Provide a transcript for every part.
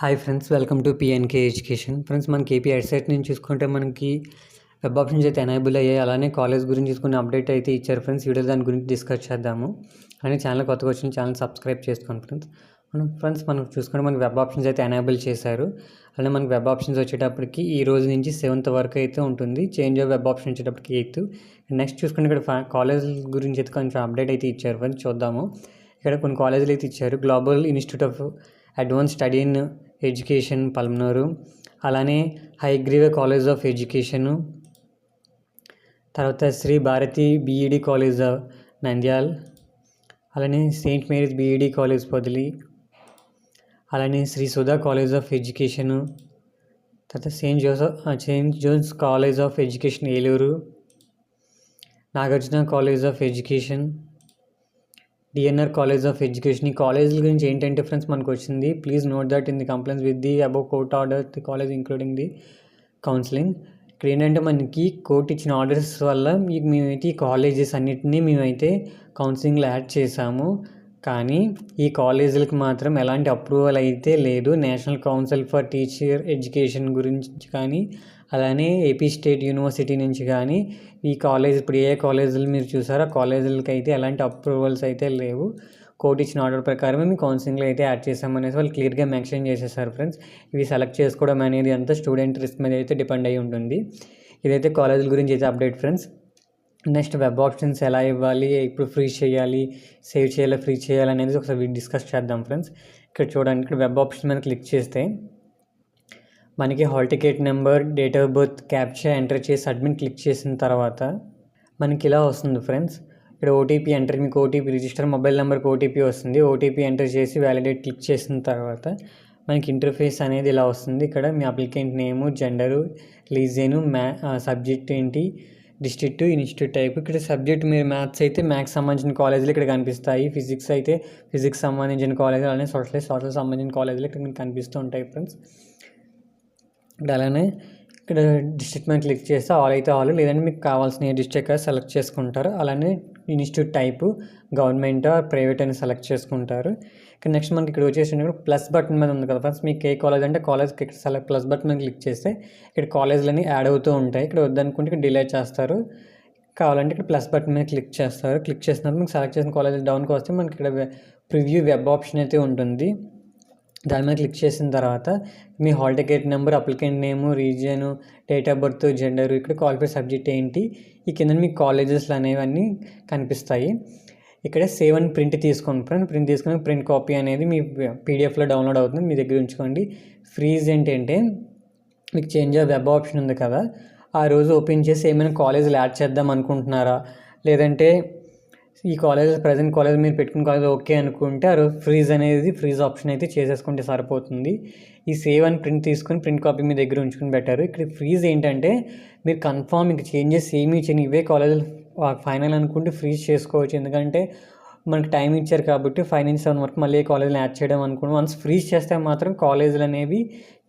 Hi friends, welcome to PNK education. Friends, మనకి AP website నుంచి చూసుకుంటే మనకి వెబ్ ఆప్షన్స్ అయితే ఎనేబుల్ అయ్యాయి. అలానే కాలేజ్ గురించి చూసుకునే అప్డేట్ అయితే ఇచ్చారు ఫ్రెండ్స్. వీడియోలో దాని గురించి డిస్కస్ చేద్దాము. అలానే ఛానల్ కొత్తగా వచ్చిన ఛానల్ సబ్స్క్రైబ్ చేసుకోండి ఫ్రెండ్స్. మనం చూసుకుంటే మనకి వెబ్ ఆప్షన్స్ అయితే ఎనేబుల్ చేశారు. అలానే మనకి వెబ్ ఆప్షన్స్ వచ్చేటప్పటికి ఈ రోజు నుంచి 7th వరకు అయితే ఉంటుంది. చేంజ్ ఆఫ్ వెబ్ ఆప్షన్ వచ్చేటప్పటికి 8th. నెక్స్ట్ చూసుకుంటే ఇక్కడ కాలేజ్ గురించి అయితే కొంచెం అప్డేట్ అయితే ఇచ్చారు ఫ్రెండ్స్. చూద్దాము. ఇక్కడ కొన్ని కాలేజీలు అయితే ఇచ్చారు. Global Institute of Advance Study in Education Palmanuru, అలానే హైగ్రీవే కాలేజ్ ఆఫ్ ఎడ్యుకేషను, తర్వాత శ్రీ భారతి బీఈడి కాలేజ్ నంద్యాల్, అలానే Saint Mary's BEd College Podili, అలానే Shri Sudha College of Education, తర్వాత Saint John's College of Education Eluru, Nagarjuna College of Education, DNR College of Education. ఈ కాలేజీల గురించి ఏంటంటే friends మనకు వచ్చింది, please note that in the complaints with the above court order the college including the counselling. ఇక్కడ ఏంటంటే మనకి కోర్టు ఇచ్చిన ఆర్డర్స్ వల్ల మేమైతే ఈ కాలేజెస్ అన్నిటినీ మేమైతే కౌన్సిలింగ్లో యాడ్ చేసాము. కానీ ఈ కాలేజీలకు మాత్రం ఎలాంటి అప్రూవల్ అయితే లేదు. National council for teacher education గురించి కానీ, అలానే ఏపీ స్టేట్ యూనివర్సిటీ నుంచి కానీ ఈ కాలేజ్ ఇప్పుడు ఏ కాలేజీలు మీరు చూసారో ఆ కాలేజీలకి అయితే ఎలాంటి అప్రూవల్స్ అయితే లేవు. కోర్టు ఇచ్చిన ఆర్డర్ ప్రకారమే మేము కౌన్సిలింగ్లో అయితే యాడ్ చేసామనేసి వాళ్ళు క్లియర్గా మెన్షన్ చేసేసారు ఫ్రెండ్స్. ఇవి సెలెక్ట్ చేసుకోవడం అనేది అంతా స్టూడెంట్ రిస్క్ మీద అయితే డిపెండ్ అయి ఉంటుంది. ఇదైతే కాలేజీల గురించి అయితే update friends. Next web options ఎలా ఇవ్వాలి, ఇప్పుడు ఫ్రీ చేయాలి, సేవ్ చేయాలి, ఫ్రీ చేయాలి అనేది ఒకసారి డిస్కస్ చేద్దాం ఫ్రెండ్స్. ఇక్కడ చూడండి, ఇక్కడ వెబ్ ఆప్షన్ మీద క్లిక్ చేస్తే మనకి hall ticket number, date of birth, captcha enter చేసి సబ్మిట్ క్లిక్ చేసిన తర్వాత మనకి ఇలా వస్తుంది ఫ్రెండ్స్. ఇక్కడ ఓటీపీ ఎంటర్, మీకు ఓటీపీ రిజిస్టర్ మొబైల్ నెంబర్కి ఓటీపీ వస్తుంది. ఓటీపీ ఎంటర్ చేసి వ్యాలిడేట్ క్లిక్ చేసిన తర్వాత మనకి ఇంటర్ఫేస్ అనేది ఇలా వస్తుంది. ఇక్కడ మీ applicant name, gender, region, subject ఏంటి, డిస్ట్రిక్ట్, ఇన్స్టిట్యూట్ టైప్. ఇక్కడ సబ్జెక్ట్ మీరు మ్యాథ్స్ అయితే మ్యాథ్స్ సంబంధించిన కాలేజీలు ఇక్కడ కనిపిస్తాయి. ఫిజిక్స్ అయితే ఫిజిక్స్ సంబంధించిన కాలేజీలు, అలానే సోషల్ సంబంధించిన కాలేజీలు ఇక్కడ మీకు కనిపిస్తూ ఉంటాయి ఫ్రెండ్స్. ఇక్కడ అలానే ఇక్కడ డిస్ట్రిక్ట్ మీద క్లిక్ చేస్తే ఆల్ అయితే ఆల్, లేదంటే మీకు కావాల్సిన డిస్ట్రిక్ట్ సెలెక్ట్ చేసుకుంటారు. అలానే institute type government or private అని సెలెక్ట్ చేసుకుంటారు. ఇక్కడ నెక్స్ట్ మనకి ఇక్కడ వచ్చేసి ప్లస్ బటన్ మీద ఉంది కదా ఫ్రెండ్స్, మీకు ఏ కాలేజ్ అంటే కాలేజ్కి ఇక్కడ సెలెక్ట్ ప్లస్ బటన్ మీద క్లిక్ చేస్తే ఇక్కడ కాలేజీలన్నీ యాడ్ అవుతూ ఉంటాయి. ఇక్కడ వద్దనుకుంటే ఇక్కడ డిలీట్ చేస్తారు. కావాలంటే ఇక్కడ ప్లస్ బటన్ మీద క్లిక్ చేస్తారు. క్లిక్ చేసినప్పుడు మీకు సెలెక్ట్ చేసిన కాలేజ్ డౌన్కి వస్తే మనకి ఇక్కడ ప్రివ్యూ వెబ్ ఆప్షన్ అయితే ఉంటుంది. దాని మీద క్లిక్ చేసిన తర్వాత మీ hall ticket number, applicant name, region, date of birth, gender, ఇక్కడ క్వాలిఫైడ్ సబ్జెక్ట్ ఏంటి, ఈ కింద మీకు కాలేజెస్లు అనేవన్నీ కనిపిస్తాయి. ఇక్కడ సేవ్ అని ప్రింట్ తీసుకోండి ఫ్రెండ్. ప్రింట్ తీసుకుని ప్రింట్ కాపీ అనేది మీ పీడిఎఫ్లో డౌన్లోడ్ అవుతుంది, మీ దగ్గర ఉంచుకోండి. ఫ్రీజ్ ఏంటంటే మీకు చేంజ్ ఆఫ్ వెబ్ ఆప్షన్ ఉంది కదా, ఆ రోజు ఓపెన్ చేసి ఏమైనా కాలేజీలు యాడ్ చేద్దాం అనుకుంటున్నారా, లేదంటే ఈ కాలేజ్ ప్రజెంట్ కాలేజ్ మీరు పెట్టుకున్న కాలేజ్ ఓకే అనుకుంటే ఆ రోజు ఫ్రీజ్ ఆప్షన్ అయితే చేసేసుకుంటే సరిపోతుంది. ఈ సేవ్ అని ప్రింట్ తీసుకుని ప్రింట్ కాపీ మీ దగ్గర ఉంచుకుని పెట్టారు. ఇక్కడ ఫ్రీజ్ ఏంటంటే మీరు కన్ఫామ్ ఇంక చేంజెస్ ఏమీ చేయని ఇవే కాలేజీలు ఫైనల్ అనుకుంటే ఫ్రీజ్ చేసుకోవచ్చు. ఎందుకంటే మనకి టైం ఇచ్చారు కాబట్టి 5 నుంచి 7 వరకు మళ్ళీ కాలేజీని యాడ్ చేయడం అనుకోండి. వన్స్ ఫ్రీజ్ చేస్తే మాత్రం కాలేజీలు అనేవి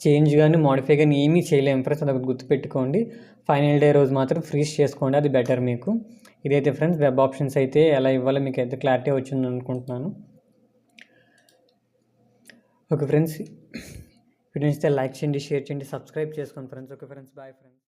చేంజ్ కానీ మోడిఫై కానీ ఏమీ చేయలేము ఫ్రెండ్స్, అదొకటి గుర్తుపెట్టుకోండి. ఫైనల్ డే రోజు మాత్రం ఫ్రీజ్ చేసుకోండి, అది బెటర్ మీకు. ఇదైతే ఫ్రెండ్స్ వెబ్ ఆప్షన్స్ అయితే ఎలా ఇవ్వాలో మీకు అయితే క్లారిటీ వచ్చింది అనుకుంటున్నాను. ఓకే ఫ్రెండ్స్, వీడియో నచ్చితే లైక్ చేయండి, షేర్ చేయండి, సబ్స్క్రైబ్ చేసుకోండి friends. Okay friends, bye friends.